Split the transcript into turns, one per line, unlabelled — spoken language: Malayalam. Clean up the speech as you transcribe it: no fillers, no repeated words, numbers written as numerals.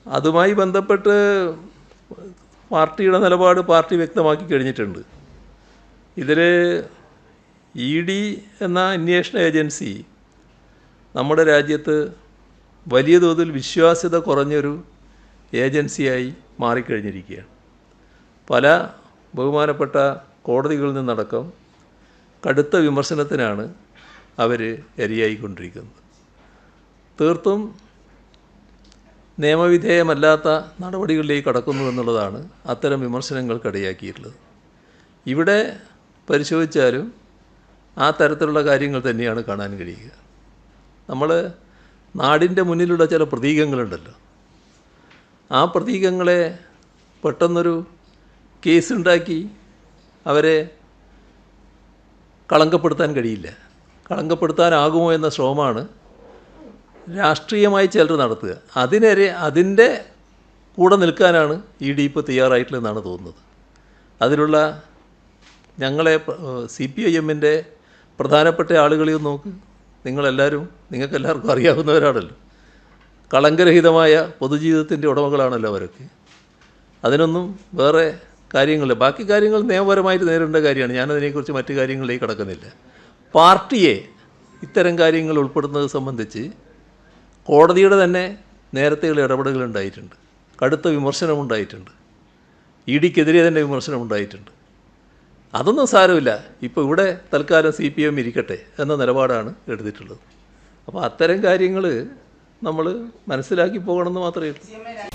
അതുമായി ബന്ധപ്പെട്ട് പാർട്ടിയുടെ നിലപാട് പാർട്ടി വ്യക്തമാക്കി കഴിഞ്ഞിട്ടുണ്ട്. ഇതിൽ ED എന്ന അന്വേഷണ ഏജൻസി നമ്മുടെ രാജ്യത്ത് വലിയ തോതിൽ വിശ്വാസ്യത കുറഞ്ഞൊരു ഏജൻസിയായി മാറിക്കഴിഞ്ഞിരിക്കുകയാണ്. പല ബഹുമാനപ്പെട്ട കോടതികളിൽ നിന്നടക്കം കടുത്ത വിമർശനത്തിനാണ് അവർ ഇരയായിക്കൊണ്ടിരിക്കുന്നത്. തീർത്തും നിയമവിധേയമല്ലാത്ത നടപടികളിലേക്ക് കടക്കുന്നു എന്നുള്ളതാണ് അത്തരം വിമർശനങ്ങൾക്കിടയാക്കിയിട്ടുള്ളത്. ഇവിടെ പരിശോധിച്ചാലും ആ തരത്തിലുള്ള കാര്യങ്ങൾ തന്നെയാണ് കാണാൻ കഴിയുക. നമ്മൾ നാടിൻ്റെ മുന്നിലുള്ള ചില പ്രതീകങ്ങളുണ്ടല്ലോ, ആ പ്രതീകങ്ങളെ പെട്ടെന്നൊരു കേസുണ്ടാക്കി അവരെ കളങ്കപ്പെടുത്താൻ കഴിയില്ല. കളങ്കപ്പെടുത്താനാകുമോ എന്ന ശ്രമമാണ് രാഷ്ട്രീയമായി ചിലർ നടത്തുക. അതിൻ്റെ കൂടെ നിൽക്കാനാണ് ED ഇപ്പോൾ തയ്യാറായിട്ടുള്ളതെന്നാണ് തോന്നുന്നത്. അതിലുള്ള ഞങ്ങളെ CPIMൻ്റെ പ്രധാനപ്പെട്ട ആളുകളെയും നോക്ക്. നിങ്ങൾക്കെല്ലാവർക്കും അറിയാവുന്നവരാണല്ലോ. കളങ്കരഹിതമായ പൊതുജീവിതത്തിൻ്റെ ഉടമകളാണല്ലോ അവരൊക്കെ. അതിനൊന്നും വേറെ കാര്യങ്ങളില്ല. ബാക്കി കാര്യങ്ങൾ നിയമപരമായിട്ട് നേരിടേണ്ട കാര്യമാണ്. ഞാനതിനെക്കുറിച്ച് മറ്റു കാര്യങ്ങളിലേക്ക് കടക്കുന്നില്ല. പാർട്ടിയെ ഇത്തരം കാര്യങ്ങൾ ഉൾപ്പെടുന്നത് സംബന്ധിച്ച് കോടതിയുടെ തന്നെ നേരത്തെയുള്ള ഇടപെടലുകളുണ്ടായിട്ടുണ്ട്. കടുത്ത വിമർശനമുണ്ടായിട്ടുണ്ട്. EDക്കെതിരെ തന്നെ വിമർശനമുണ്ടായിട്ടുണ്ട്. അതൊന്നും സാരമില്ല. ഇപ്പോൾ ഇവിടെ തൽക്കാലം CPM ഇരിക്കട്ടെ എന്ന നിലപാടാണ് എടുത്തിട്ടുള്ളത്. അപ്പോൾ അത്തരം കാര്യങ്ങൾ നമ്മൾ മനസ്സിലാക്കി പോകണമെന്ന് മാത്രമേ ഉള്ളൂ.